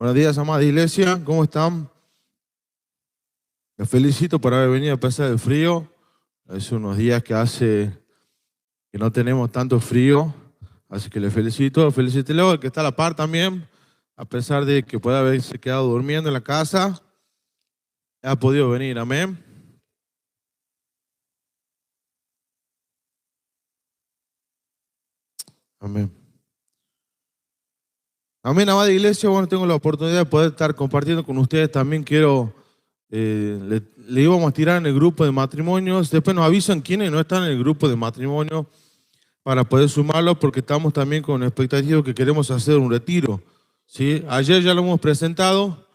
Buenos días, amada iglesia, ¿cómo están? Les felicito por haber venido a pesar del frío. Hace unos días que no tenemos tanto frío, así que les felicito. Felicítelo al que está a la par también, a pesar de que pueda haberse quedado durmiendo en la casa, ha podido venir, amén. Amén. Amén, amada iglesia. Bueno, tengo la oportunidad de poder estar compartiendo con ustedes. También le íbamos a tirar en el grupo de matrimonios. Después nos avisan quiénes no están en el grupo de matrimonio para poder sumarlos, porque estamos también con expectativa que queremos hacer un retiro, ¿sí? Ayer ya lo hemos presentado,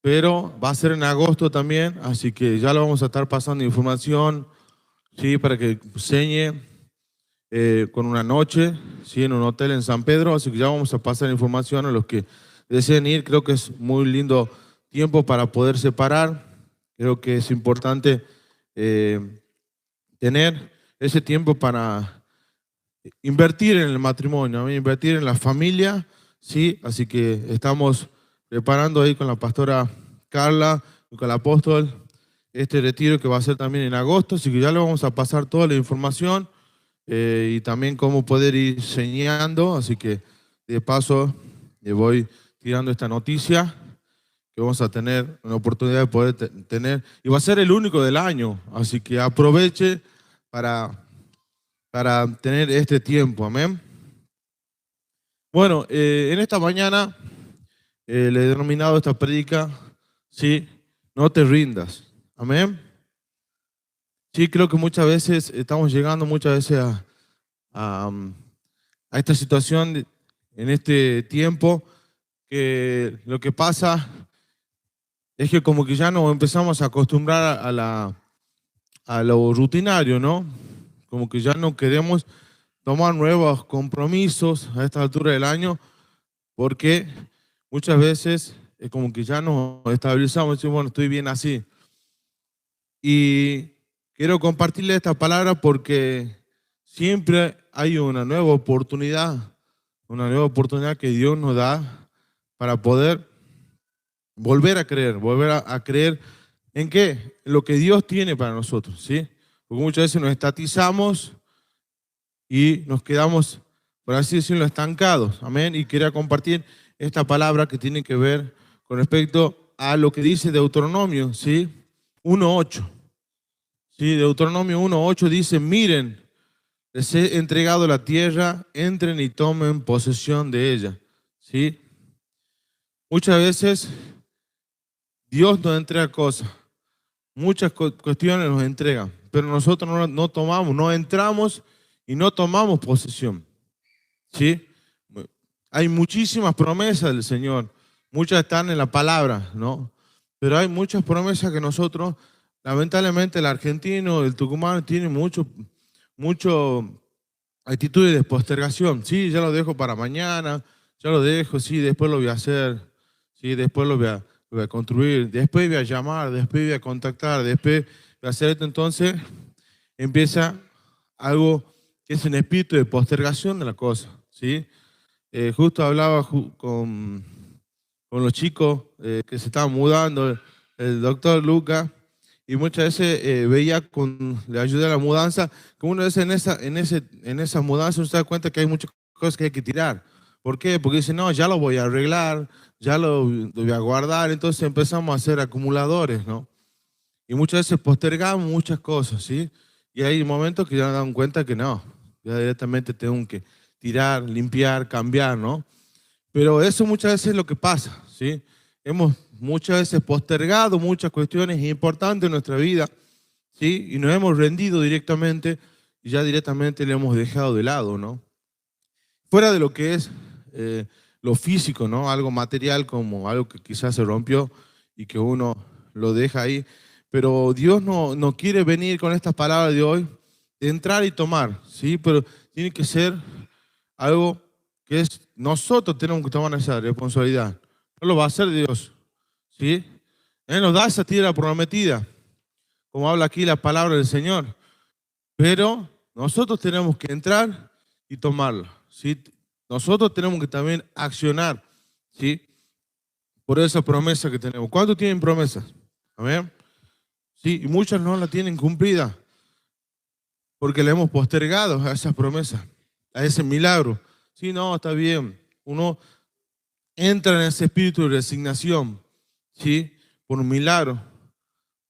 pero va a ser en agosto también, así que ya lo vamos a estar pasando información, ¿sí? Para que señe con una noche, ¿sí? En un hotel en San Pedro, así que ya vamos a pasar información a los que deseen ir. Creo que es muy lindo tiempo para poder separar. Creo que es importante tener ese tiempo para invertir en el matrimonio, ¿no? Invertir en la familia, ¿sí? Así que estamos preparando ahí con la pastora Carla y con el apóstol este retiro que va a ser también en agosto, así que ya le vamos a pasar toda la información y también cómo poder ir enseñando, así que de paso le voy tirando esta noticia que vamos a tener una oportunidad de poder tener, y va a ser el único del año, así que aproveche para tener este tiempo, amén. Bueno, en esta mañana le he denominado esta prédica, sí, no te rindas, amén. Sí, creo que muchas veces estamos llegando muchas veces a esta situación en este tiempo, que lo que pasa es que como que ya nos empezamos a acostumbrar a lo rutinario, ¿no? Como que ya no queremos tomar nuevos compromisos a esta altura del año, porque muchas veces es como que ya nos estabilizamos y decimos, bueno, estoy bien así. Y quiero compartirle esta palabra porque siempre hay una nueva oportunidad que Dios nos da para poder volver a creer en qué, en lo que Dios tiene para nosotros, ¿sí? Porque muchas veces nos estatizamos y nos quedamos, por así decirlo, estancados. Amén. Y quería compartir esta palabra que tiene que ver con respecto a lo que dice Deuteronomio, ¿sí? 1:8. Sí, Deuteronomio 1:8 dice, miren, les he entregado la tierra, entren y tomen posesión de ella. ¿Sí? Muchas veces Dios nos entrega cosas, muchas cuestiones nos entrega, pero nosotros no tomamos, no entramos y no tomamos posesión. ¿Sí? Hay muchísimas promesas del Señor, muchas están en la palabra, ¿no? Pero hay muchas promesas que nosotros, lamentablemente el argentino, el tucumano, tiene mucho actitudes de postergación. Sí, ya lo dejo para mañana, ya lo dejo, sí, después lo voy a hacer, sí, después lo voy a construir, después voy a llamar, después voy a contactar, después voy a hacer esto. Entonces empieza algo que es un espíritu de postergación de la cosa, ¿sí? Justo hablaba con los chicos que se estaban mudando, el doctor Luca, y muchas veces le ayudé a la mudanza, que uno veces en esa mudanza uno se da cuenta que hay muchas cosas que hay que tirar. ¿Por qué? Porque dice, no, ya lo voy a arreglar, lo voy a guardar, entonces empezamos a hacer acumuladores, ¿no? Y muchas veces postergamos muchas cosas, ¿sí? Y hay momentos que ya nos dan cuenta que no, ya directamente tengo que tirar, limpiar, cambiar, ¿no? Pero eso muchas veces es lo que pasa, ¿sí? Hemos muchas veces postergado muchas cuestiones importantes en nuestra vida, ¿sí? Y nos hemos rendido directamente y ya directamente le hemos dejado de lado, ¿no? Fuera de lo que es lo físico, ¿no? Algo material como algo que quizás se rompió y que uno lo deja ahí. Pero Dios no quiere venir con estas palabras de hoy, de entrar y tomar, ¿sí? Pero tiene que ser algo que es, nosotros tenemos que tomar esa responsabilidad. No lo va a hacer Dios, ¿sí? Él nos da esa tierra prometida, como habla aquí la palabra del Señor. Pero nosotros tenemos que entrar y tomarla, ¿sí? Nosotros tenemos que también accionar, ¿sí? por esa promesa que tenemos. ¿Cuántos tienen promesas? Amén. Sí, y muchas no la tienen cumplida porque le hemos postergado a esas promesas, a ese milagro. Sí, no, está bien. Uno entra en ese espíritu de resignación, ¿sí? Por un milagro,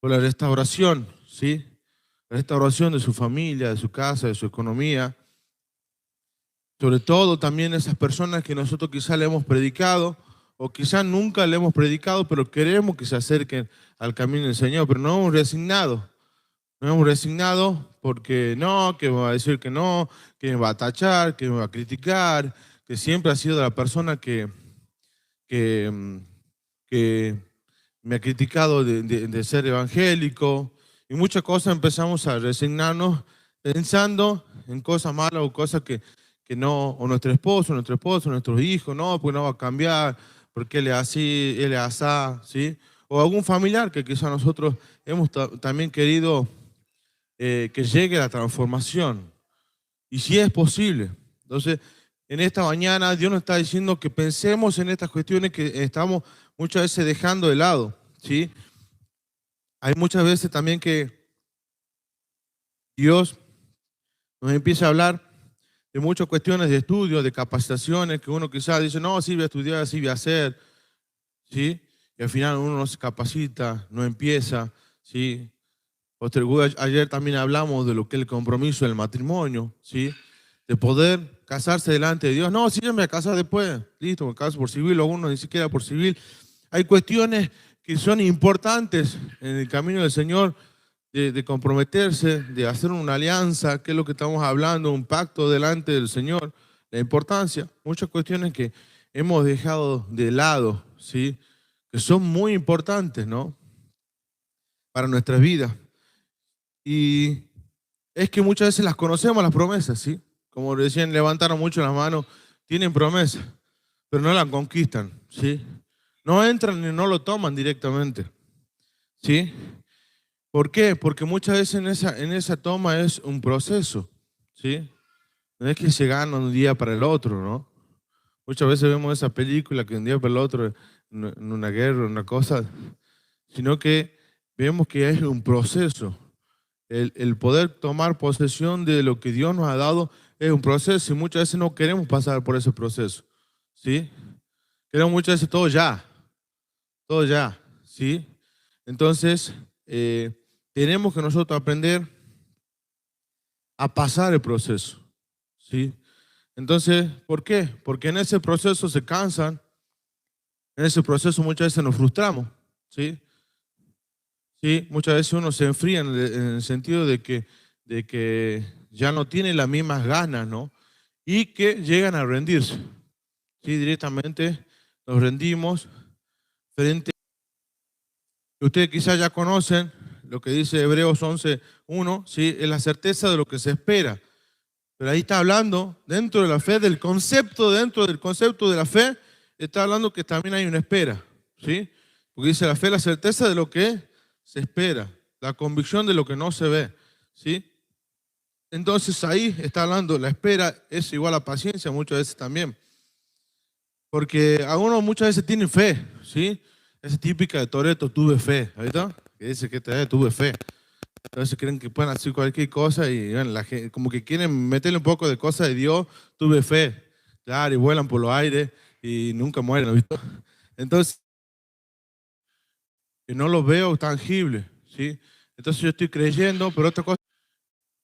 por la restauración, ¿sí? La restauración de su familia, de su casa, de su economía. Sobre todo también esas personas que nosotros quizás le hemos predicado o quizás nunca le hemos predicado, pero queremos que se acerquen al camino del Señor, pero no hemos resignado. No hemos resignado porque no, que me va a decir que me va a tachar, que me va a criticar, que siempre ha sido la persona que, mm, que me ha criticado de ser evangélico y muchas cosas empezamos a resignarnos pensando en cosas malas o cosas que no, o nuestro esposo, nuestros hijos, no, pues no va a cambiar, porque él es así, él es asá, ¿sí? O algún familiar que quizá nosotros hemos también querido que llegue la transformación. Y si es posible. Entonces, en esta mañana Dios nos está diciendo que pensemos en estas cuestiones que estamos muchas veces dejando de lado, ¿sí? Hay muchas veces también que Dios nos empieza a hablar de muchas cuestiones de estudio, de capacitaciones, que uno quizás dice, no, sí voy a estudiar, sí voy a hacer, ¿sí? Y al final uno no se capacita, no empieza, ¿sí? Ayer también hablamos de lo que es el compromiso del matrimonio, ¿sí? De poder casarse delante de Dios. No, sí, yo me voy a casar después. Listo, me caso por civil, o uno ni siquiera por civil. Hay cuestiones que son importantes en el camino del Señor, de comprometerse, de hacer una alianza, que es lo que estamos hablando, un pacto delante del Señor. La importancia, muchas cuestiones que hemos dejado de lado, ¿sí? Que son muy importantes, ¿no? Para nuestras vidas. Y es que muchas veces las conocemos las promesas, ¿sí? Como decían, levantaron mucho las manos, tienen promesas, pero no las conquistan, ¿sí? No entran y no lo toman directamente, ¿sí? ¿Por qué? Porque muchas veces en esa toma es un proceso, ¿sí? No es que se gana un día para el otro, ¿no? Muchas veces vemos esa película que un día para el otro, en una guerra, una cosa, sino que vemos que es un proceso. El poder tomar posesión de lo que Dios nos ha dado es un proceso y muchas veces no queremos pasar por ese proceso, ¿sí? Queremos muchas veces todo ya, ¿sí? Entonces, tenemos que nosotros aprender a pasar el proceso, ¿sí? Entonces, ¿por qué? Porque en ese proceso se cansan, en ese proceso muchas veces nos frustramos, ¿sí? Sí, muchas veces uno se enfría en el sentido de que ya no tiene las mismas ganas, ¿no? Y que llegan a rendirse. Sí, directamente nos rendimos frente. Ustedes quizás ya conocen lo que dice Hebreos 11:1, ¿sí? Es la certeza de lo que se espera. Pero ahí está hablando, dentro de la fe, dentro del concepto de la fe, está hablando que también hay una espera, ¿sí? Porque dice la fe, la certeza de lo que se espera, la convicción de lo que no se ve, ¿sí? Entonces ahí está hablando, la espera es igual a paciencia muchas veces también. Porque algunos muchas veces tienen fe, ¿sí? Esa típica de Toretto, tuve fe, ¿ahorita? Que dice que tuve fe. Entonces creen que pueden hacer cualquier cosa y bueno, la gente, como que quieren meterle un poco de cosas de Dios, tuve fe, claro, y vuelan por los aires y nunca mueren, ¿no? ¿Visto? Entonces, que no lo veo tangible, ¿sí? Entonces yo estoy creyendo, pero otra cosa,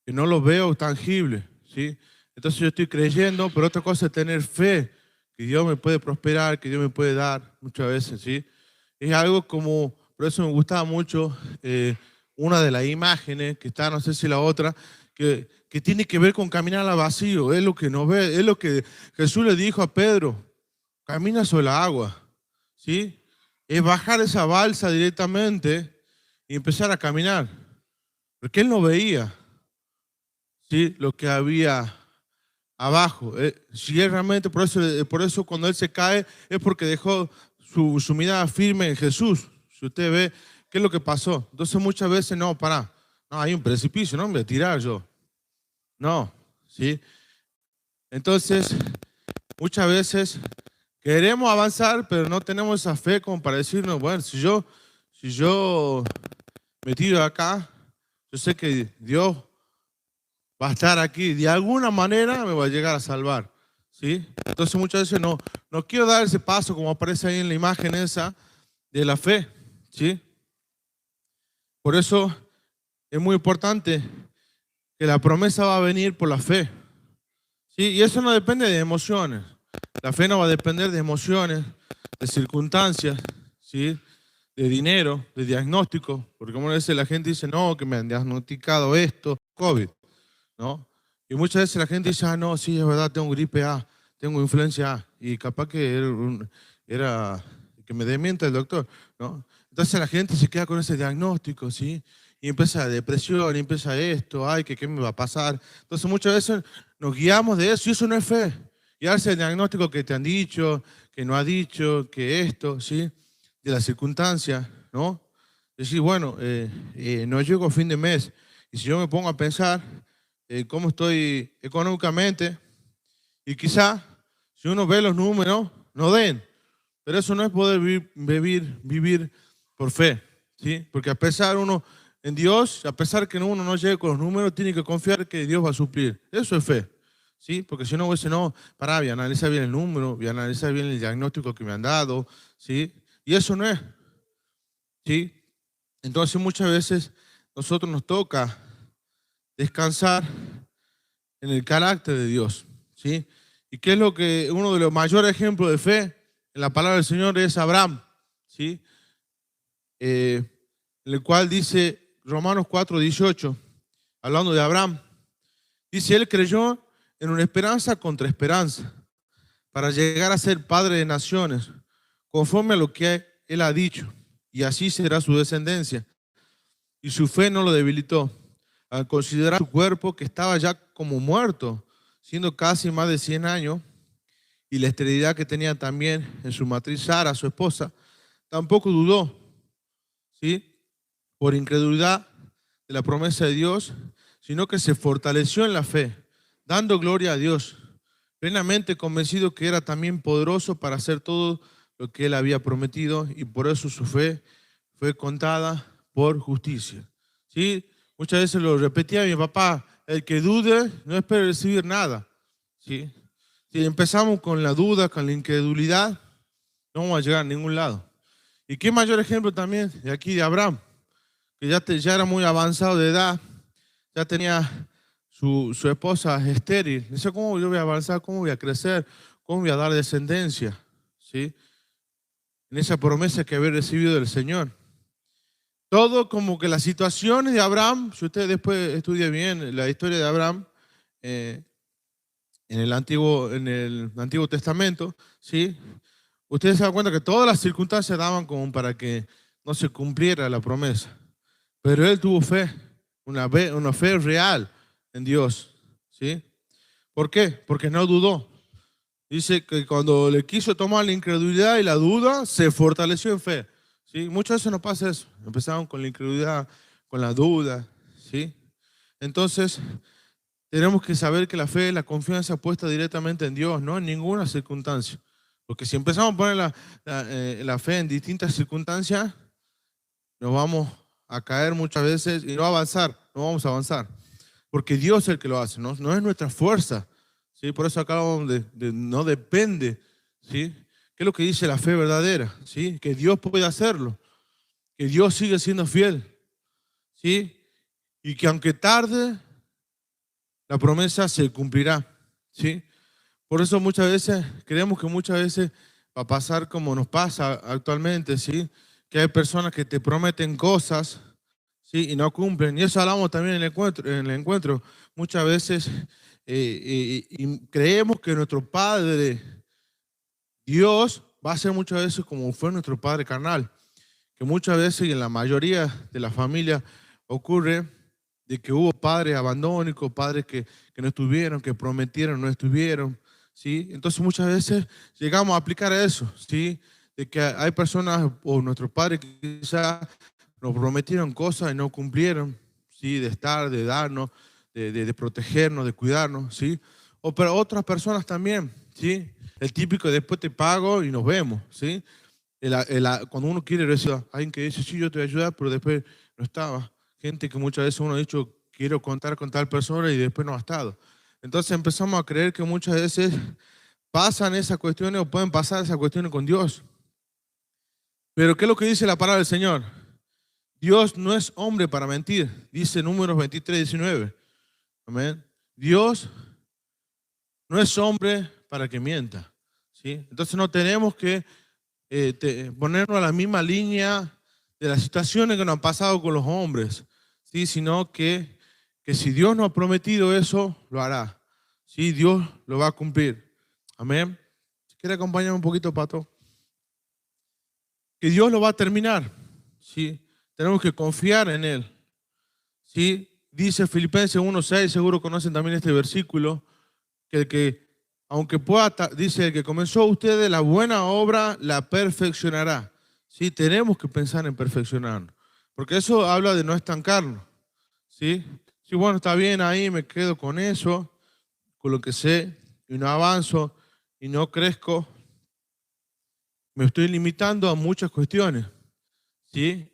que no lo veo tangible, ¿sí? Entonces yo estoy creyendo, pero otra cosa es tener fe, que Dios me puede prosperar, que Dios me puede dar muchas veces, ¿sí? Es algo como, por eso me gustaba mucho una de las imágenes que está, no sé si la otra, que tiene que ver con caminar al vacío, es lo que nos ve, es lo que Jesús le dijo a Pedro, camina sobre la agua, ¿sí? Es bajar esa balsa directamente y empezar a caminar, porque él no veía, ¿sí? Lo que había abajo. Si es realmente, por eso cuando él se cae es porque dejó su mirada firme en Jesús. Si usted ve, ¿qué es lo que pasó? Entonces muchas veces, no, pará, no, hay un precipicio, no me voy a tirar yo. No, ¿sí? Entonces, muchas veces queremos avanzar, pero no tenemos esa fe como para decirnos, bueno, si yo me tiro acá, yo sé que Dios va a estar aquí, de alguna manera me va a llegar a salvar, ¿sí? Entonces muchas veces no quiero dar ese paso como aparece ahí en la imagen esa de la fe, ¿sí? Por eso es muy importante que la promesa va a venir por la fe, ¿sí? Y eso no depende de emociones. La fe no va a depender de emociones, de circunstancias, ¿sí? De dinero, de diagnóstico, porque como a veces la gente dice, no, que me han diagnosticado esto, COVID, ¿no? Y muchas veces la gente dice, no, sí, es verdad, tengo gripe A, tengo influencia A, y capaz que era que me desmienta el doctor, ¿no? Entonces la gente se queda con ese diagnóstico, ¿sí? Y empieza la depresión, y empieza esto, ay, que qué me va a pasar. Entonces muchas veces nos guiamos de eso, y eso no es fe. Guiarse el diagnóstico que te han dicho, que no ha dicho, que esto, ¿sí? De las circunstancias, ¿no? Decir, bueno, no llego a fin de mes, y si yo me pongo a pensar cómo estoy económicamente, y quizá si uno ve los números, no den, pero eso no es poder vivir por fe, ¿sí? Porque a pesar uno en Dios, a pesar que uno no llegue con los números, tiene que confiar que Dios va a suplir. Eso es fe, ¿sí? Porque si no, voy a decir, no, pará, voy a analizar bien el número, voy a analizar bien el diagnóstico que me han dado, ¿sí? Y eso no es, ¿sí? Entonces muchas veces nosotros nos toca descansar en el carácter de Dios, ¿sí? ¿Y qué es lo que uno de los mayores ejemplos de fe en la palabra del Señor es Abraham, ¿sí? En el cual dice Romanos 4:18, hablando de Abraham, dice, él creyó en una esperanza contra esperanza, para llegar a ser padre de naciones, conforme a lo que él ha dicho, y así será su descendencia. Y su fe no lo debilitó, al considerar su cuerpo que estaba ya como muerto, siendo casi más de 100 años, y la esterilidad que tenía también en su matriz Sara, su esposa, tampoco dudó, ¿sí? Por incredulidad de la promesa de Dios, sino que se fortaleció en la fe, dando gloria a Dios, plenamente convencido que era también poderoso para hacer todo lo que él había prometido, y por eso su fe fue contada por justicia, ¿sí? Muchas veces lo repetía mi papá, el que dude no espera recibir nada, ¿sí? Si empezamos con la duda, con la incredulidad, no vamos a llegar a ningún lado. ¿Y qué mayor ejemplo también de aquí de Abraham? Que ya era muy avanzado de edad, ya tenía su esposa estéril. Dice, ¿cómo yo voy a avanzar? ¿Cómo voy a crecer? ¿Cómo voy a dar descendencia? ¿Sí? En esa promesa que había recibido del Señor. Todo como que las situaciones de Abraham, si usted después estudia bien la historia de Abraham, en el Antiguo Testamento, ¿sí? Ustedes se dan cuenta que todas las circunstancias daban como para que no se cumpliera la promesa. Pero él tuvo fe, una fe real en Dios, ¿sí? ¿Por qué? Porque no dudó. Dice que cuando le quiso tomar la incredulidad y la duda, se fortaleció en fe, ¿sí? Muchas veces nos pasa eso. Empezamos con la incredulidad, con la duda, ¿sí? Entonces, tenemos que saber que la fe, la confianza puesta directamente en Dios, no en ninguna circunstancia. Porque si empezamos a poner la fe en distintas circunstancias, nos vamos a caer muchas veces y no avanzar, no vamos a avanzar. Porque Dios es el que lo hace, no es nuestra fuerza, ¿sí? Por eso acá hablamos de no depende, ¿sí? ¿Qué es lo que dice la fe verdadera? ¿Sí? Que Dios puede hacerlo, que Dios sigue siendo fiel, ¿sí? Y que aunque tarde, la promesa se cumplirá, ¿sí? Por eso muchas veces, creemos que muchas veces va a pasar como nos pasa actualmente, ¿sí? Que hay personas que te prometen cosas, ¿sí? Y no cumplen. Y eso hablamos también en el encuentro. Muchas veces y creemos que nuestro Padre, Dios, va a ser muchas veces como fue nuestro Padre carnal. Que muchas veces y en la mayoría de la familia ocurre de que hubo padres abandónicos, padres que no estuvieron, que prometieron, no estuvieron, ¿sí? Entonces muchas veces llegamos a aplicar eso, ¿sí? De que hay personas o nuestros padres que quizás nos prometieron cosas y no cumplieron, ¿sí? De estar, de darnos, de protegernos, de cuidarnos, ¿sí? O pero otras personas también, ¿sí? El típico después te pago y nos vemos, ¿sí? Cuando uno quiere recibir a alguien que dice, sí, yo te voy a ayudar, pero después no estaba. Gente que muchas veces uno ha dicho, quiero contar con tal persona y después no ha estado. Entonces empezamos a creer que muchas veces pasan esas cuestiones o pueden pasar esas cuestiones con Dios. Pero ¿qué es lo que dice la palabra del Señor? Dios no es hombre para mentir, dice Números 23:19. Amén. Dios no es hombre para que mienta, ¿sí? Entonces no tenemos que ponernos a la misma línea de las situaciones que nos han pasado con los hombres, ¿sí? Sino que si Dios nos ha prometido eso, lo hará, ¿sí? Dios lo va a cumplir. Amén. Si quiere acompañarme un poquito, Pato. Que Dios lo va a terminar, ¿sí? Tenemos que confiar en Él, ¿sí? Dice Filipenses 1:6, seguro conocen también este versículo, aunque pueda, dice, el que comenzó ustedes la buena obra, la perfeccionará. ¿Sí? Tenemos que pensar en perfeccionarnos, porque eso habla de no estancarnos, ¿sí? Sí, bueno, está bien ahí, me quedo con eso, con lo que sé, y no avanzo, y no crezco, me estoy limitando a muchas cuestiones, ¿sí?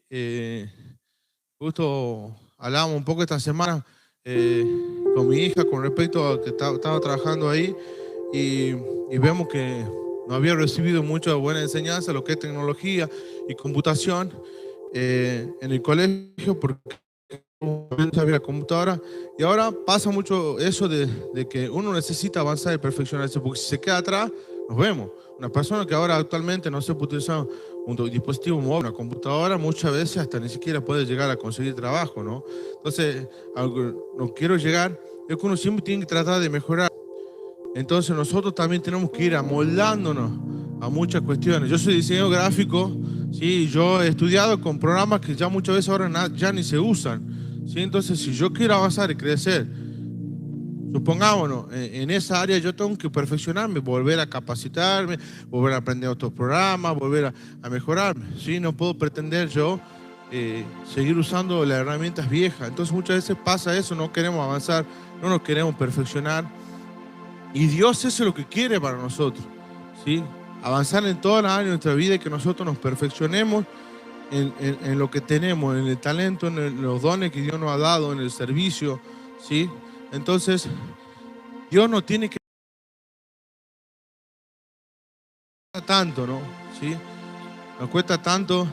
Justo hablábamos un poco esta semana con mi hija con respecto a que estaba trabajando ahí y vemos que no había recibido mucha buena enseñanza, lo que es tecnología y computación en el colegio, porque no sabía la computadora. Y ahora pasa mucho eso de que uno necesita avanzar y perfeccionarse, porque si se queda atrás, nos vemos. Una persona que ahora actualmente no se puede utilizar un dispositivo móvil, una computadora, muchas veces hasta ni siquiera puede llegar a conseguir trabajo, ¿no? Entonces, algo no quiero llegar, es que uno siempre tiene que tratar de mejorar. Entonces nosotros también tenemos que ir amoldándonos a muchas cuestiones. Yo soy diseñador gráfico, ¿sí? Yo he estudiado con programas que ya muchas veces ahora ya ni se usan, ¿sí? Entonces, si yo quiero avanzar y crecer, supongámonos, en esa área yo tengo que perfeccionarme, volver a capacitarme, volver a aprender otros programas, volver a mejorarme, ¿sí? No puedo pretender yo seguir usando las herramientas viejas. Entonces muchas veces pasa eso, no queremos avanzar, no nos queremos perfeccionar. Y Dios eso es lo que quiere para nosotros, ¿sí? Avanzar en todas las áreas de nuestra vida y que nosotros nos perfeccionemos en lo que tenemos, en el talento, en los dones que Dios nos ha dado, en el servicio, ¿sí? Entonces, Dios no tiene que tanto, ¿no? ¿Sí? Nos cuesta tanto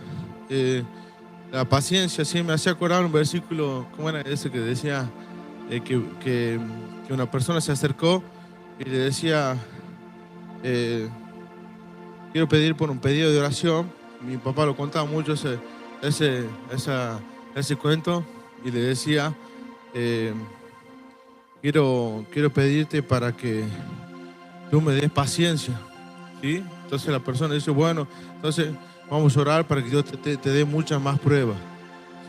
la paciencia, ¿sí? Me hacía acordar un versículo, ¿cómo era ese que decía que una persona se acercó y le decía, quiero pedir por un pedido de oración? Mi papá lo contaba mucho ese cuento y le decía, quiero pedirte para que tú me des paciencia, ¿sí? Entonces la persona dice, bueno, entonces vamos a orar para que Dios te dé muchas más pruebas,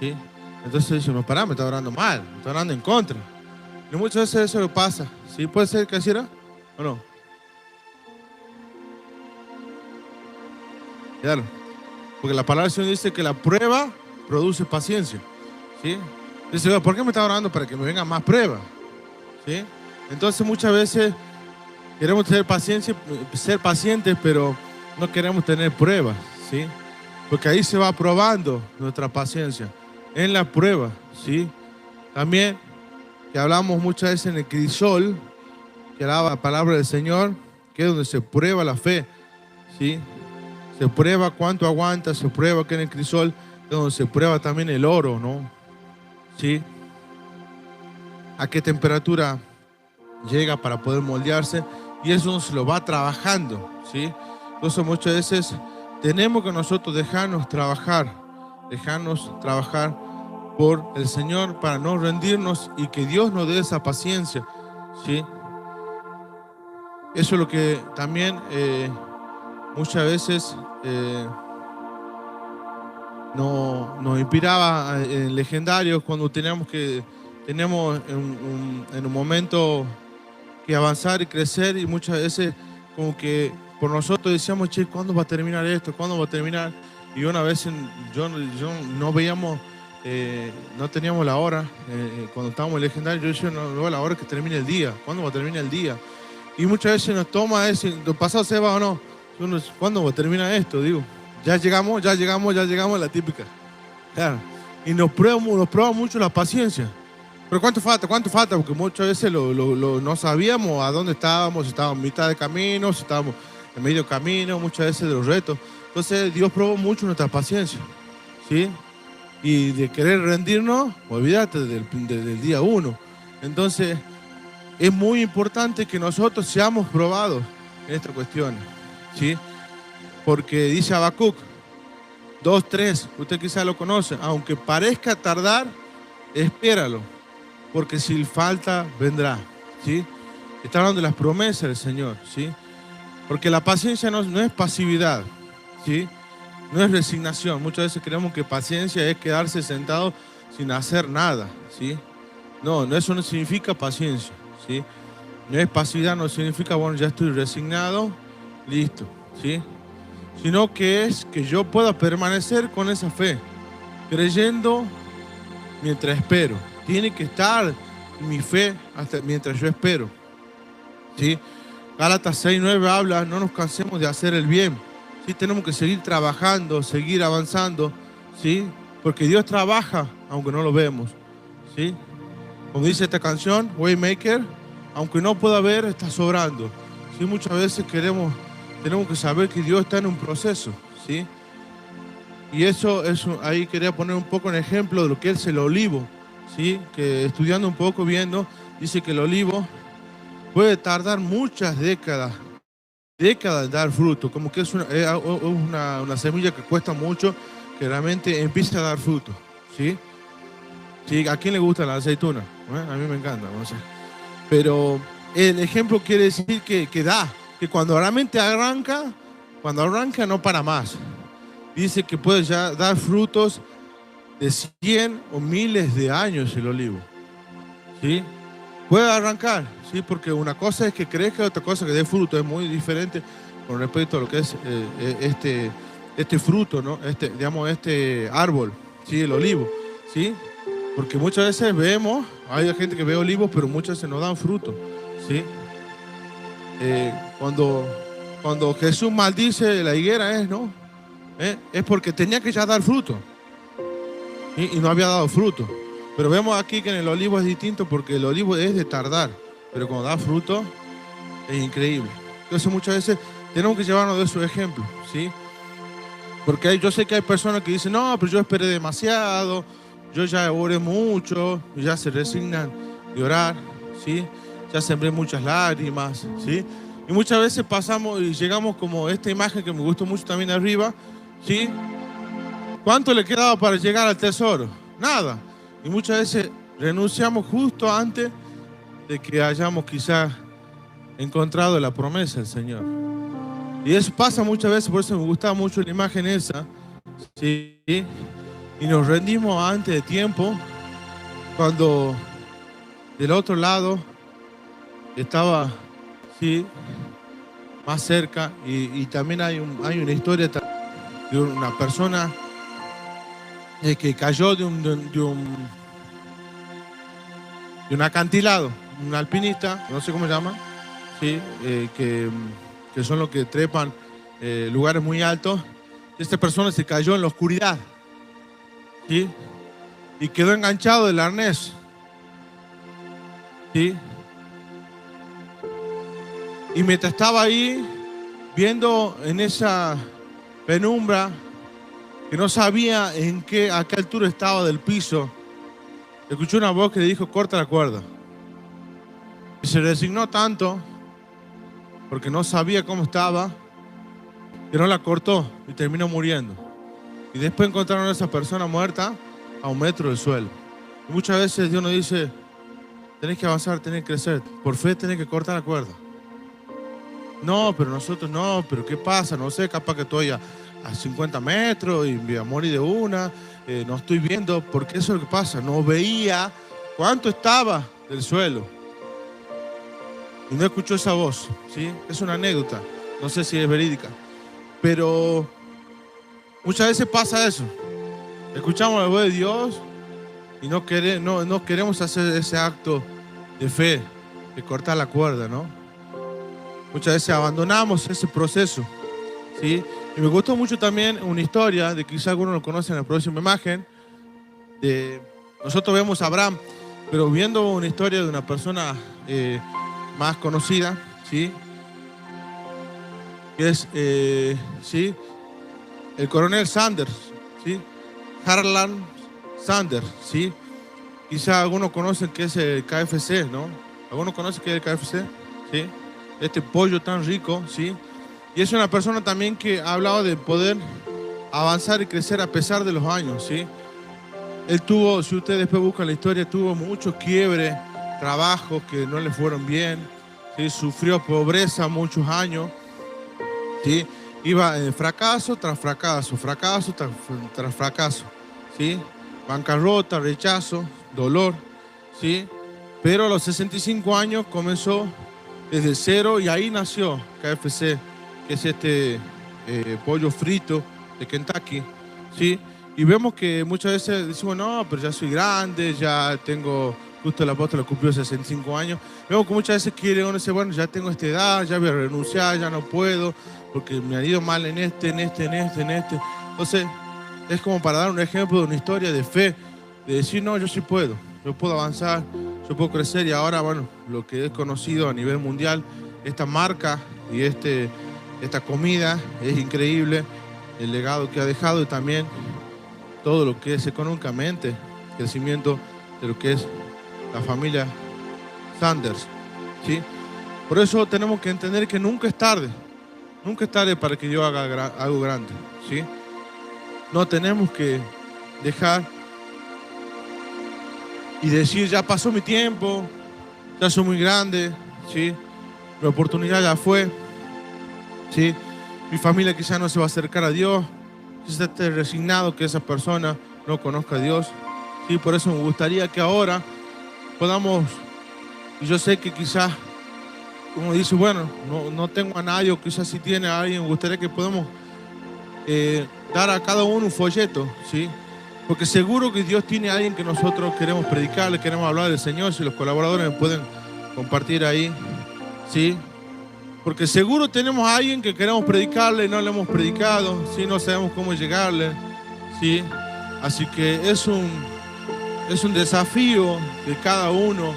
¿sí? Entonces dice, no, pará, me está orando mal, me está orando en contra. Y muchas veces eso lo pasa, ¿sí? ¿Puede ser que así era o no? Claro, porque la palabra del Señor dice que la prueba produce paciencia, ¿sí? Dice, ¿por qué me está orando? Para que me vengan más pruebas, ¿sí? Entonces muchas veces queremos tener paciencia, ser pacientes, pero no queremos tener pruebas, ¿sí? Porque ahí se va probando nuestra paciencia, en la prueba, ¿sí? También, que hablamos muchas veces en el crisol, que era la palabra del Señor, que es donde se prueba la fe, ¿sí? Se prueba cuánto aguanta, se pruba que en el crisol, es donde se prueba también el oro, ¿no? ¿Sí? A qué temperatura llega para poder moldearse, y eso se lo va trabajando, ¿sí? Entonces muchas veces tenemos que nosotros dejarnos trabajar por el Señor para no rendirnos y que Dios nos dé esa paciencia, ¿sí? Eso es lo que también muchas veces nos inspiraba en legendarios cuando tenemos en un momento que avanzar y crecer, y muchas veces como que por nosotros decíamos, che, ¿cuándo va a terminar esto? ¿Cuándo va a terminar? Y una vez yo no veíamos, no teníamos la hora, cuando estábamos en legendario, yo decía, no veo la hora que termine el día, ¿cuándo va a terminar el día? Y muchas veces nos toma ese, ¿lo pasado se va o no? ¿Cuándo termina esto? Digo, ya llegamos, la típica. Claro. Y nos prueba mucho la paciencia. Pero ¿cuánto falta? Porque muchas veces no sabíamos a dónde estábamos, si estábamos en mitad de camino, si estábamos en medio camino, muchas veces de los retos. Entonces Dios probó mucho nuestra paciencia, ¿sí? Y de querer rendirnos, olvídate del día uno. Entonces es muy importante que nosotros seamos probados en esta cuestión, ¿sí? Porque dice Habacuc 2:3, usted quizá lo conoce, aunque parezca tardar, espéralo, porque si falta, vendrá, ¿sí? Está hablando de las promesas del Señor, ¿sí? Porque la paciencia no es pasividad, ¿sí? No es resignación. Muchas veces creemos que paciencia es quedarse sentado sin hacer nada, ¿sí? No, eso no significa paciencia, ¿sí? No es pasividad, no significa, bueno, ya estoy resignado, listo, ¿sí? Sino que es que yo pueda permanecer con esa fe, creyendo mientras espero. Tiene que estar mi fe hasta mientras yo espero, ¿sí? Gálatas 6:9 habla, no nos cansemos de hacer el bien, ¿sí? Tenemos que seguir trabajando, seguir avanzando, ¿sí? Porque Dios trabaja aunque no lo vemos, ¿sí? Como dice esta canción, Waymaker, aunque no pueda ver, está sobrando, ¿sí? Muchas veces tenemos que saber que Dios está en un proceso, ¿sí? Y eso ahí quería poner un poco en ejemplo de lo que es el olivo, ¿sí? Que estudiando un poco, viendo, dice que el olivo puede tardar muchas décadas en dar fruto, como que es una semilla que cuesta mucho, que realmente empieza a dar fruto, ¿sí? ¿Sí? ¿A quién le gusta la aceituna? A mí me encanta, no sé. Pero el ejemplo quiere decir que cuando realmente arranca no para más. Dice que puede ya dar frutos de 100 o miles de años el olivo, ¿sí? Puede arrancar, ¿sí? Porque una cosa es que crezca, otra cosa que dé fruto. Es muy diferente con respecto a lo que es este fruto, ¿no? Este árbol, ¿sí? El olivo, ¿sí? Porque muchas veces hay gente que ve olivos, pero muchas veces no dan fruto, ¿sí? Cuando Jesús maldice la higuera, ¿no? Es porque tenía que ya dar fruto, ¿sí? Y no había dado fruto. Pero vemos aquí que en el olivo es distinto, porque el olivo es de tardar, pero cuando da fruto es increíble. Entonces muchas veces tenemos que llevarnos de su ejemplo, ¿sí? Porque yo sé que hay personas que dicen, no, pero yo esperé demasiado, yo ya oré mucho, y ya se resignan de orar, ¿sí? Ya sembré muchas lágrimas, ¿sí? Y muchas veces pasamos y llegamos como esta imagen que me gustó mucho también arriba, ¿sí? ¿Cuánto le quedaba para llegar al tesoro? Nada. Y muchas veces renunciamos justo antes de que hayamos quizás encontrado la promesa del Señor. Y eso pasa muchas veces, por eso me gustaba mucho la imagen esa, ¿sí? Y nos rendimos antes de tiempo, cuando del otro lado estaba, ¿sí?, más cerca. Y también hay una historia de una persona que cayó de un acantilado, un alpinista, no sé cómo se llama, ¿sí? Que son los que trepan lugares muy altos. Esta persona se cayó en la oscuridad, ¿sí? Y quedó enganchado del arnés, ¿sí? Y mientras estaba ahí, viendo en esa penumbra, que no sabía a qué altura estaba del piso, escuchó una voz que le dijo, corta la cuerda. Y se resignó tanto, porque no sabía cómo estaba, que no la cortó y terminó muriendo. Y después encontraron a esa persona muerta a 1 metro del suelo. Y muchas veces Dios nos dice, tenés que avanzar, tenés que crecer. Por fe tenés que cortar la cuerda. No, pero nosotros no, pero ¿qué pasa? No sé, capaz que estoy a 50 metros y voy a morir de una. No estoy viendo, porque eso es lo que pasa. No veía cuánto estaba del suelo. Y no escuchó esa voz, ¿sí? Es una anécdota, no sé si es verídica. Pero muchas veces pasa eso. Escuchamos la voz de Dios y no queremos hacer ese acto de fe, de cortar la cuerda, ¿no? Muchas veces abandonamos ese proceso, ¿sí? Y me gustó mucho también una historia, de quizá algunos lo conocen en la próxima imagen, nosotros vemos a Abraham, pero viendo una historia de una persona más conocida, ¿sí? Que es, ¿sí? El coronel Sanders, ¿sí? Harlan Sanders, ¿sí? Quizá algunos conocen que es el KFC, ¿no? ¿Algunos conocen que es el KFC? ¿Sí? Este pollo tan rico, ¿sí? Y es una persona también que ha hablado de poder avanzar y crecer a pesar de los años, ¿sí? Él tuvo, si ustedes después buscan la historia, tuvo muchos quiebres, trabajos que no le fueron bien, ¿sí? Sufrió pobreza muchos años, ¿sí? Iba fracaso tras fracaso, fracaso tras fracaso, ¿sí? Bancarrota, rechazo, dolor, ¿sí? Pero a los 65 años comenzó desde cero y ahí nació KFC, que es este pollo frito de Kentucky, ¿sí? Y vemos que muchas veces decimos, no, pero ya soy grande, ya tengo, justo el apóstol cumplió 65 años. Vemos que muchas veces quiere uno decir, bueno, ya tengo esta edad, ya voy a renunciar, ya no puedo, porque me ha ido mal en este. Entonces, es como para dar un ejemplo de una historia de fe, de decir, no, yo sí puedo, yo puedo avanzar, yo puedo crecer. Y ahora, bueno, lo que es conocido a nivel mundial, esta marca y esta comida es increíble, el legado que ha dejado y también todo lo que es económicamente, el crecimiento de lo que es la familia Sanders, ¿sí? Por eso tenemos que entender que nunca es tarde para que yo haga algo grande, ¿sí? No tenemos que dejar y decir, ya pasó mi tiempo, ya soy muy grande, ¿sí? Mi oportunidad ya fue, ¿sí? Mi familia quizá no se va a acercar a Dios, quizá esté resignado que esa persona no conozca a Dios, ¿sí? Por eso me gustaría que ahora podamos, y yo sé que quizás uno dice, bueno, no tengo a nadie, o quizás si tiene a alguien, me gustaría que podamos dar a cada uno un folleto, ¿sí? Porque seguro que Dios tiene a alguien que nosotros queremos predicarle, queremos hablar del Señor. Si los colaboradores me pueden compartir ahí, ¿sí? Porque seguro tenemos a alguien que queremos predicarle y no le hemos predicado, ¿sí? No sabemos cómo llegarle, ¿sí? Así que es un desafío de cada uno.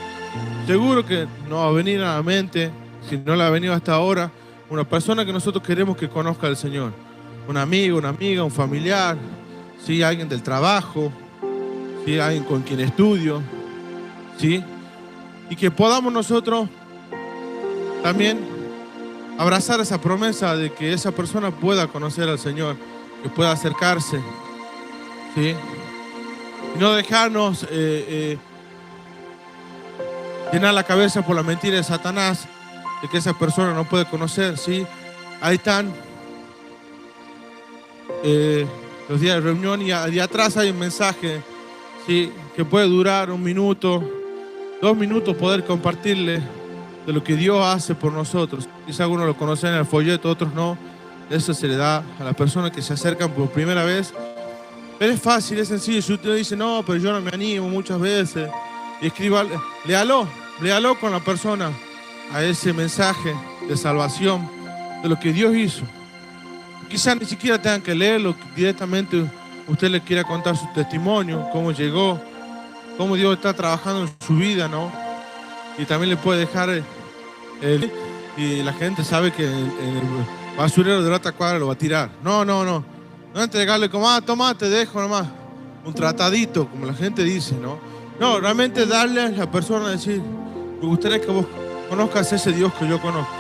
Seguro que no va a venir a la mente, si no le ha venido hasta ahora, una persona que nosotros queremos que conozca al Señor. Un amigo, una amiga, un familiar, ¿sí? Alguien del trabajo, ¿sí? Alguien con quien estudio, ¿sí? Y que podamos nosotros también abrazar esa promesa de que esa persona pueda conocer al Señor, que pueda acercarse, ¿sí? Y no dejarnos llenar la cabeza por la mentira de Satanás, de que esa persona no puede conocer, ¿sí? Ahí están los días de reunión y atrás hay un mensaje, ¿sí? Que puede durar 1 minuto, 2 minutos, poder compartirle de lo que Dios hace por nosotros. Quizá algunos lo conocen en el folleto, otros no. Eso se le da a las personas que se acercan por primera vez. Pero es fácil, es sencillo. Si usted dice, no, pero yo no me animo muchas veces, y escriba, léalo con la persona a ese mensaje de salvación, de lo que Dios hizo. Quizás ni siquiera tengan que leerlo, directamente usted le quiera contar su testimonio, cómo llegó, cómo Dios está trabajando en su vida, ¿no? Y también le puede dejar y la gente sabe que en el basurero de la otra cuadra lo va a tirar. No entregarle como, toma, te dejo nomás un tratadito, como la gente dice, ¿no? No, realmente darle a la persona, decir, me gustaría que vos conozcas ese Dios que yo conozco.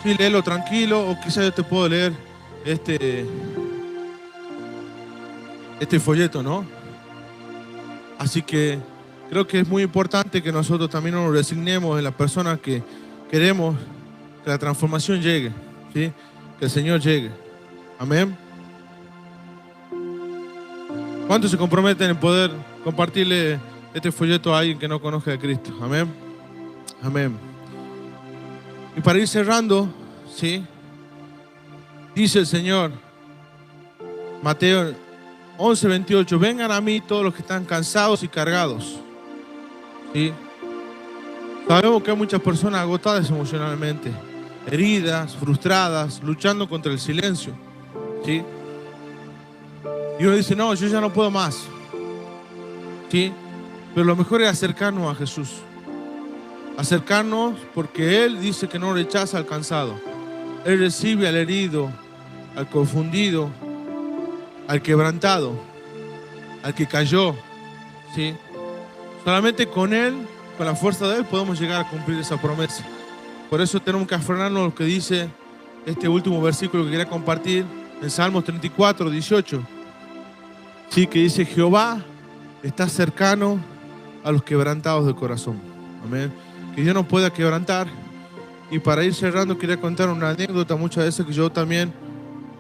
Sí, léelo tranquilo, o quizás yo te puedo leer este folleto, ¿no? Así que creo que es muy importante que nosotros también nos resignemos en la persona que queremos que la transformación llegue, ¿sí? Que el Señor llegue. Amén. ¿Cuántos se comprometen en poder compartirle este folleto a alguien que no conozca a Cristo? Amén. Amén. Y para ir cerrando, ¿sí? Dice el Señor, Mateo 11:28, vengan a mí todos los que están cansados y cargados, ¿sí? Sabemos que hay muchas personas agotadas emocionalmente, heridas, frustradas, luchando contra el silencio, ¿sí? Y uno dice, no, yo ya no puedo más, ¿sí? Pero lo mejor es acercarnos a Jesús. Acercarnos porque Él dice que no rechaza al cansado. Él recibe al herido, al confundido, al quebrantado, al que cayó, ¿sí? Solamente con Él, con la fuerza de Él, podemos llegar a cumplir esa promesa. Por eso tenemos que aferrarnos a lo que dice este último versículo que quería compartir en Salmos 34, 18. Sí, que dice, Jehová está cercano a los quebrantados de corazón. Amén. Que Dios nos pueda quebrantar. Y para ir cerrando, quería contar una anécdota. Muchas veces que yo también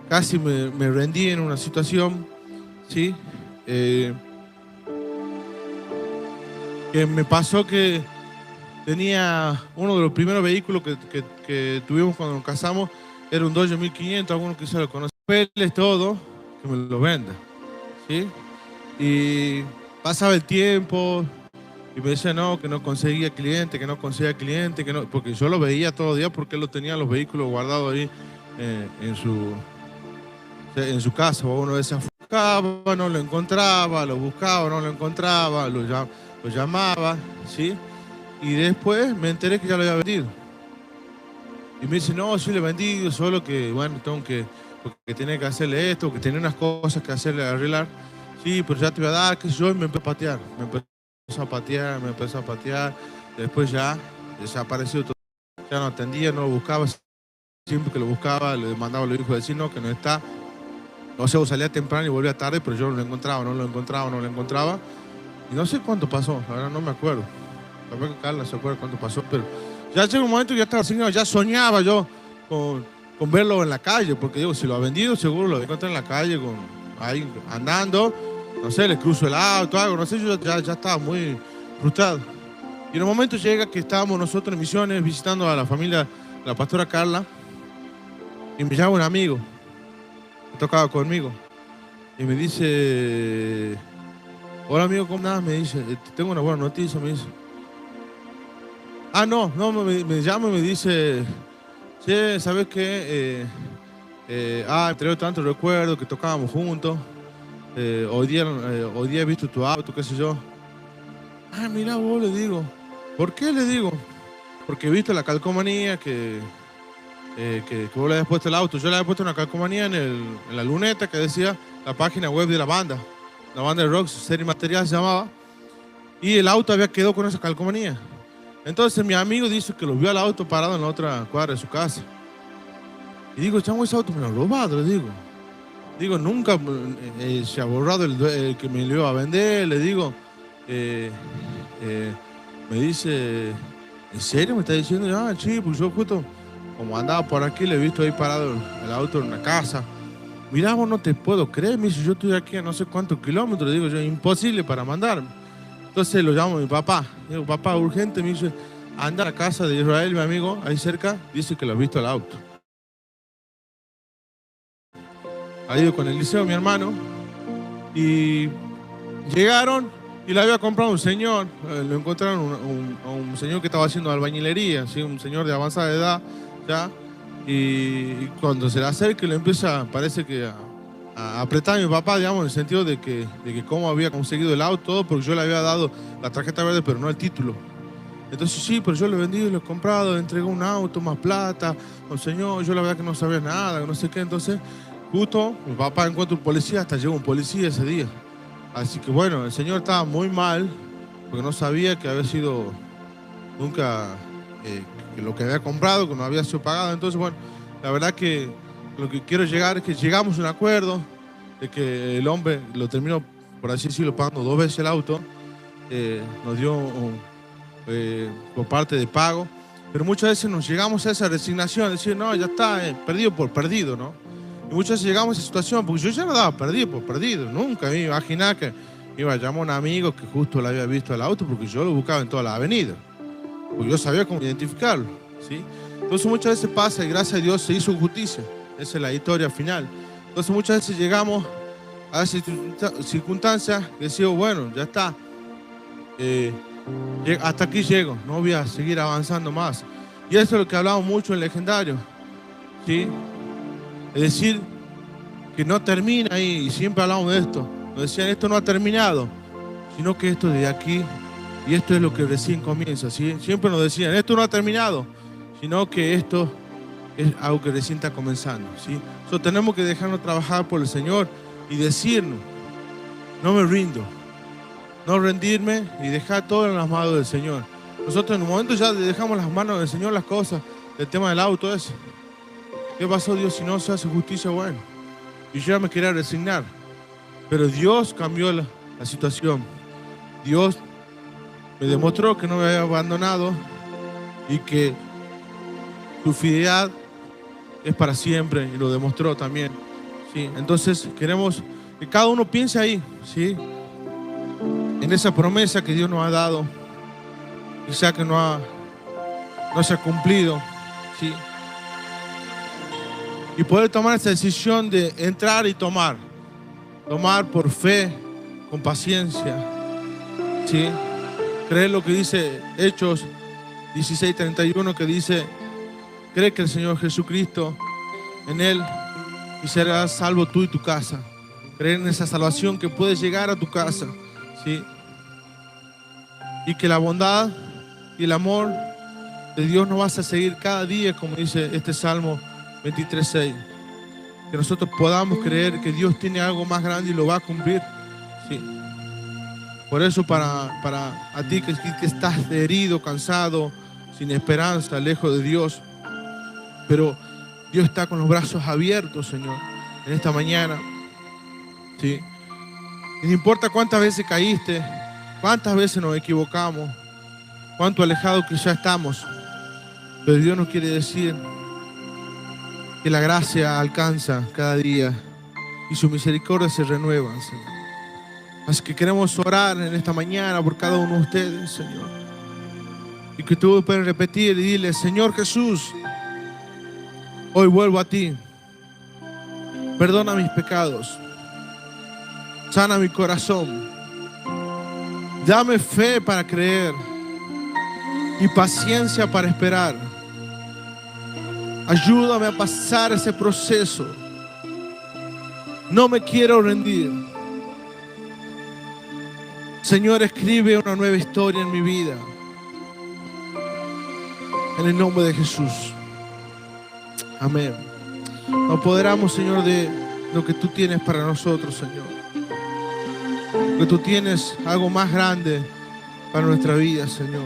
casi me rendí en una situación, ¿sí? Que me pasó que tenía uno de los primeros vehículos que tuvimos cuando nos casamos, era un Dodge 1500, algunos quizás lo conocen. Papeles, todo, que me lo venda, ¿sí? Y pasaba el tiempo y me decía no, que no conseguía cliente, que no conseguía cliente, que no, porque yo lo veía todos los días porque él lo tenía los vehículos guardados ahí en su casa. Uno de esas buscaba, no lo encontraba, lo buscaba, no lo encontraba, lo llamaba, ¿sí? Y después me enteré que ya lo había vendido. Y me dice, no, sí lo he vendido, solo que, bueno, porque tenía que hacerle esto, que tenía unas cosas que hacerle arreglar. Sí, pero ya te voy a dar, qué sé yo, y me empezó a patear. Me empezó a patear. Después ya desapareció todo. Ya no atendía, no lo buscaba. Siempre que lo buscaba, le mandaba a los hijos a decir, no, que no está. O sea, salía temprano y volvía tarde, pero yo no lo encontraba. Y no sé cuánto pasó, la verdad no me acuerdo. Capaz que Carla se acuerda cuánto pasó, pero ya llegó un momento que ya estaba asignado, ya soñaba yo con verlo en la calle, porque digo, si lo ha vendido, seguro lo encontré en la calle, ahí andando, no sé, le cruzo el auto, algo, no sé, yo ya estaba muy frustrado. Y en un momento llega que estábamos nosotros en Misiones visitando a la familia, la pastora Carla, y me llama un amigo, que tocaba conmigo, y me dice, hola amigo, ¿cómo estás? Me dice, tengo una buena noticia, me dice. Ah, no, me llama y me dice, che, ¿sabes qué? Traigo tantos recuerdos que tocábamos juntos. Hoy día he visto tu auto, qué sé yo. Ah, mira vos, le digo. ¿Por qué le digo? Porque he visto la calcomanía que vos le habías puesto el auto. Yo le había puesto una calcomanía en la luneta que decía la página web de la banda de rock, Serie Material se llamaba. Y el auto había quedado con esa calcomanía. Entonces mi amigo dice que lo vio al auto parado en la otra cuadra de su casa. Y digo, chamo, ese auto me lo han robado, le digo. Digo, nunca se ha borrado el que me lo iba a vender, le digo. Me dice, ¿en serio me está diciendo? Ah, sí, pues yo justo, como andaba por aquí, le he visto ahí parado el auto en una casa. Mirá, vos no te puedo creer, me dice, yo estoy aquí a no sé cuántos kilómetros, le digo, yo, imposible para mandarme. Entonces lo llamo a mi papá. Digo, papá, urgente, me dice, anda a la casa de Israel, mi amigo, ahí cerca, dice que lo ha visto el auto. Ha ido con Eliseo, mi hermano, y llegaron y la había comprado un señor. Lo encontraron un señor que estaba haciendo albañilería, ¿sí? Un señor de avanzada edad, ¿ya? Y cuando se le acerca, le empieza, parece que a apretar a mi papá, digamos, en el sentido de que cómo había conseguido el auto, todo, porque yo le había dado la tarjeta verde, pero no el título. Entonces, sí, pero yo lo he vendido y lo he comprado, le entregó un auto, más plata, al señor, yo la verdad que no sabía nada, no sé qué. Entonces, justo, mi papá encuentra un policía, hasta llegó un policía ese día. Así que bueno, el señor estaba muy mal, porque no sabía que había sido nunca que lo que había comprado, que no había sido pagado. Entonces, bueno, la verdad que lo que quiero llegar es que llegamos a un acuerdo de que el hombre lo terminó, por así decirlo, pagando 2 veces el auto, nos dio por parte de pago, pero muchas veces nos llegamos a esa resignación, decir, no, ya está, perdido por perdido, ¿no? Y muchas veces llegamos a esa situación, porque yo ya lo daba perdido por perdido, nunca me iba a imaginar que iba a llamar a un amigo que justo le había visto el auto, porque yo lo buscaba en toda la avenida, porque yo sabía cómo identificarlo, ¿sí? Entonces muchas veces pasa y gracias a Dios se hizo justicia, esa es la historia final. Entonces muchas veces llegamos a esas circunstancias que decimos, bueno, ya está, hasta aquí llego, no voy a seguir avanzando más. Y eso es lo que hablamos mucho en Legendario, ¿sí? Es decir, que no termina ahí, y siempre hablamos de esto. Nos decían, esto no ha terminado, sino que esto de aquí, y esto es lo que recién comienza, ¿sí? Siempre nos decían, esto no ha terminado, sino que esto es algo que recién está comenzando, ¿sí? Entonces tenemos que dejarnos trabajar por el Señor y decirnos, no me rindo, no rendirme y dejar todo en las manos del Señor. Nosotros en un momento ya dejamos las manos del Señor las cosas, el tema del auto ese. ¿Qué pasó, Dios? Si no se hace justicia, bueno. Y yo ya me quería resignar, pero Dios cambió la situación. Dios me demostró que no me había abandonado y que su fidelidad es para siempre, y lo demostró también, ¿sí? Entonces queremos que cada uno piense ahí, ¿sí? En esa promesa que Dios nos ha dado, quizá que no se ha cumplido, ¿sí? Y poder tomar esa decisión de entrar y tomar por fe, con paciencia, ¿sí? Creer lo que dice Hechos 16:31, que dice, cree que el Señor Jesucristo, en Él, y serás salvo tú y tu casa. Creer en esa salvación que puede llegar a tu casa, ¿sí? Y que la bondad y el amor de Dios nos vas a seguir cada día, como dice este Salmo 23:6. Que nosotros podamos creer que Dios tiene algo más grande y lo va a cumplir, ¿sí? Por eso para a ti que estás herido, cansado, sin esperanza, lejos de Dios, pero Dios está con los brazos abiertos, Señor, en esta mañana, ¿sí? Y no importa cuántas veces caíste, cuántas veces nos equivocamos, cuánto alejados quizá estamos, pero Dios nos quiere decir que la gracia alcanza cada día y su misericordia se renueva, Señor. Así que queremos orar en esta mañana por cada uno de ustedes, Señor. Y que tú puedas repetir y dile, Señor Jesús, hoy vuelvo a ti. Perdona mis pecados. Sana mi corazón. Dame fe para creer y paciencia para esperar. Ayúdame a pasar ese proceso. No me quiero rendir. Señor, escribe una nueva historia en mi vida. En el nombre de Jesús. Amén. Nos apoderamos, Señor, de lo que tú tienes para nosotros, Señor. Que tú tienes algo más grande para nuestra vida, Señor.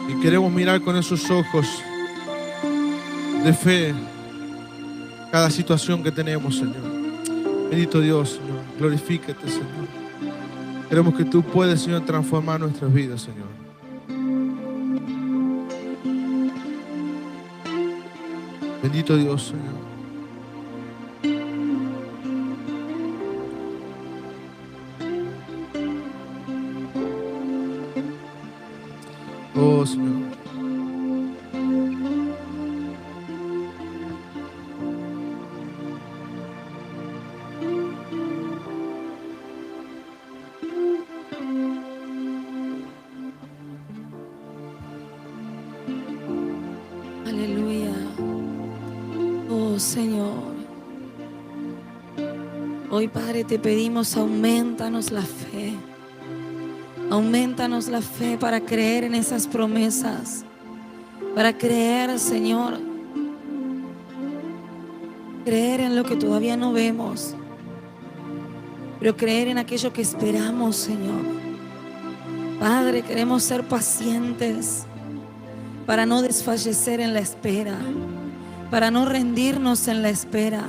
Y queremos mirar con esos ojos de fe cada situación que tenemos, Señor. Bendito Dios, Señor. Glorifícate, Señor. Queremos que tú puedes, Señor, transformar nuestras vidas, Señor. Bendito Dios, Señor. Oh, Señor. Aleluya. Oh, Señor. Hoy, Padre, te pedimos, aumentanos la fe. Aumentanos la fe para creer en esas promesas. Para creer, Señor. Creer en lo que todavía no vemos. Pero creer en aquello que esperamos, Señor. Padre, queremos ser pacientes para no desfallecer en la espera, para no rendirnos en la espera.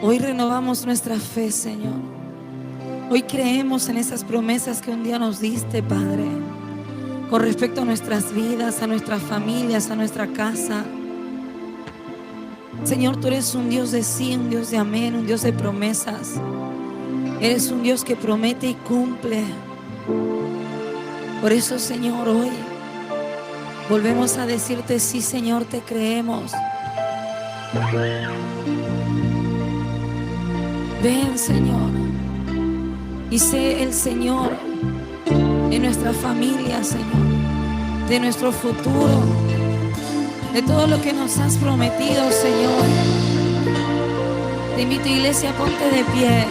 Hoy renovamos nuestra fe, Señor. Hoy creemos en esas promesas que un día nos diste, Padre, con respecto a nuestras vidas, a nuestras familias, a nuestra casa. Señor, tú eres un Dios de sí, un Dios de amén, un Dios de promesas. Eres un Dios que promete y cumple. Por eso, Señor, hoy volvemos a decirte, sí, Señor, te creemos. Ven, Señor, y sé el Señor en nuestra familia, Señor. de nuestro futuro, de todo lo que nos has prometido, Señor. Te invito, iglesia, ponte de pie.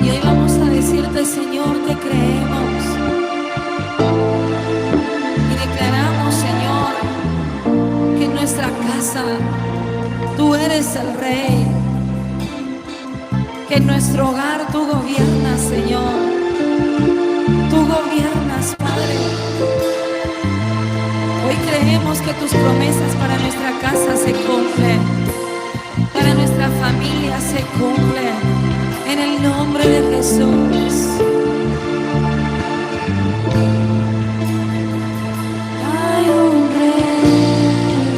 Y hoy vamos a decirte, Señor, que creemos. Y declaramos, Señor, que en nuestra casa tú eres el Rey. Que en nuestro hogar tú gobiernas, Señor. Tú gobiernas, Padre. Hoy creemos que tus promesas para nuestra casa se cumplen, para nuestra familia se cumplen, en el nombre de Jesús. Hay un Rey,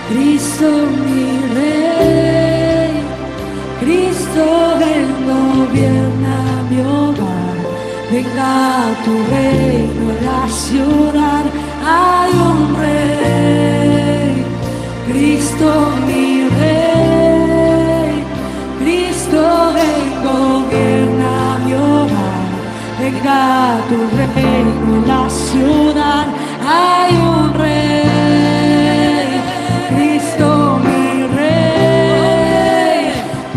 Cristo mi Rey, Cristo ven, gobierna mi hogar, venga a tu reino en la ciudad. Hay un Rey, Cristo mi Rey, Cristo ven, gobierna mi hogar, venga a tu reino en la ciudad. Hay un Rey, Cristo mi Rey,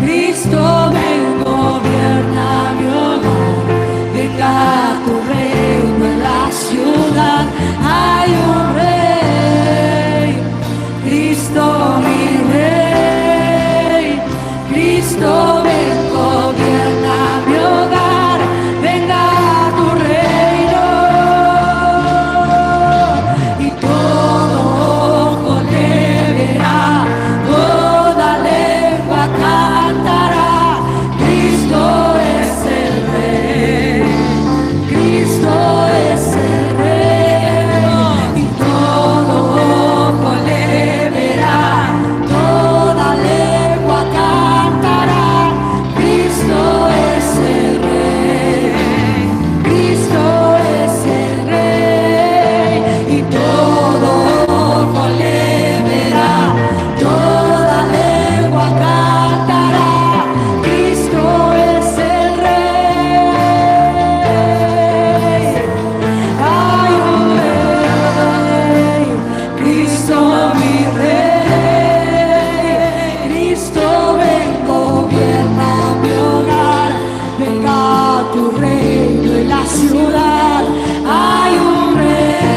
Cristo ven, gobierna mi hogar, venga a tu reino en la ciudad. Hay un Rey, Cristo mi Rey, Cristo ven, gobierna mi hogar, venga a tu reino. Y todo ojo le verá, toda lengua cantará, Cristo es el Rey, Cristo es el Rey. Y todo ojo le verá, toda lengua cantará, Cristo es el Rey, Cristo es el Rey. Y todo ojo le verá, toda lengua cantará, Cristo es el Rey. Hay un Rey, Cristo mi Rey, Cristo ven, gobierna mi hogar, venga a tu reino en la ciudad. Hay un Rey,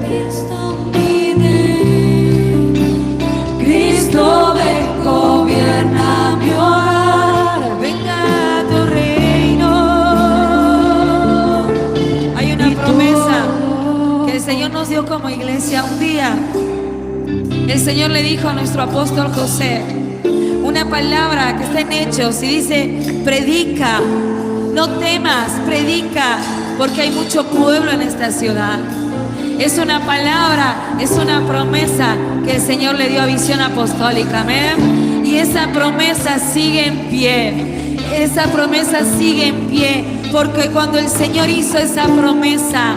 Cristo mi Rey, Cristo ven, gobierna mi hogar, venga a tu reino. Hay una promesa que el Señor nos dio como iglesia. Un día el Señor le dijo a nuestro apóstol José una palabra que está en Hechos y dice: predica, no temas, predica, porque hay mucho pueblo en esta ciudad. Es una palabra, es una promesa que el Señor le dio a Visión Apostólica, amén. Y esa promesa sigue en pie, esa promesa sigue en pie, porque cuando el Señor hizo esa promesa,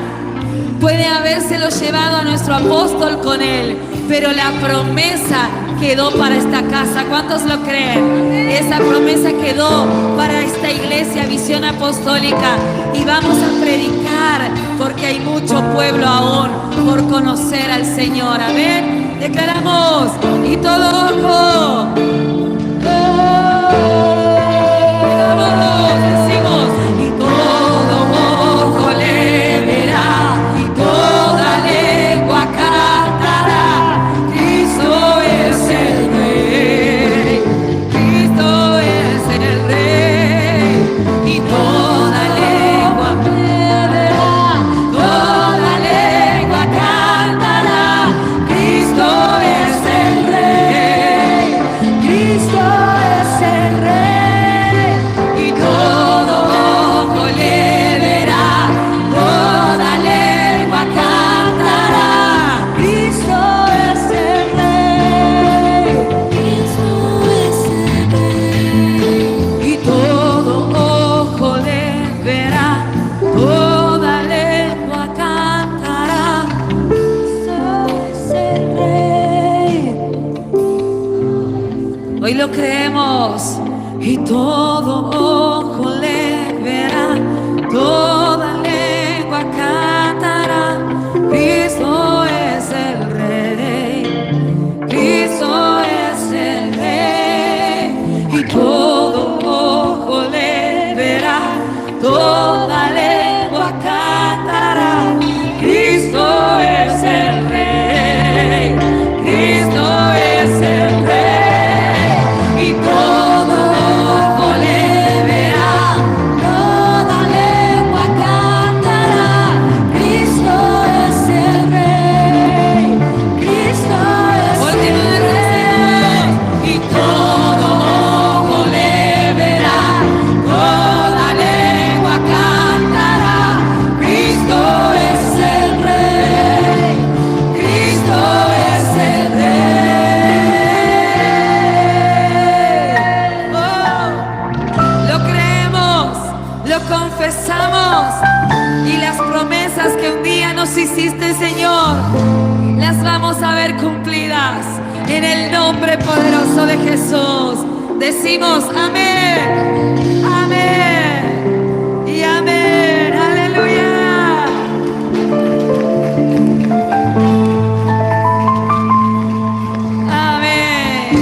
puede habérselo llevado a nuestro apóstol con él, pero la promesa quedó para esta casa. ¿Cuántos lo creen? Esa promesa quedó para esta iglesia Visión Apostólica, y vamos a predicar porque hay mucho pueblo aún por conocer al Señor. Amén. Declaramos: y todo ojo, decimos: Y todo ojo le verá, y toda lengua cantará, Cristo es el Rey, Cristo es el Rey. y toda lengua le verá, toda lengua cantará, Cristo es el Rey, Cristo es el Rey. Y todo ojo le verá, toda lengua cantará, Cristo es el Rey, Cristo es el Rey. Y todo ojo le verá, toda lengua cantará. Cristo es el Rey. Hoy lo creemos. Y todo ojo le verá, todo nombre poderoso de Jesús. Decimos amén, amén y amén. Aleluya. Amén.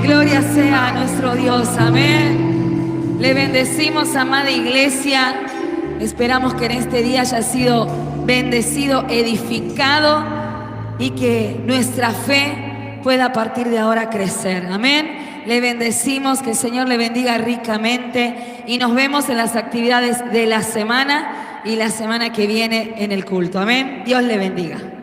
Gloria sea a nuestro Dios. Amén. Le bendecimos, amada iglesia. Esperamos que en este día haya sido bendecido, edificado y que nuestra fe pueda a partir de ahora crecer. Amén. Le bendecimos, que el Señor le bendiga ricamente y nos vemos en las actividades de la semana y la semana que viene en el culto. Amén. Dios le bendiga.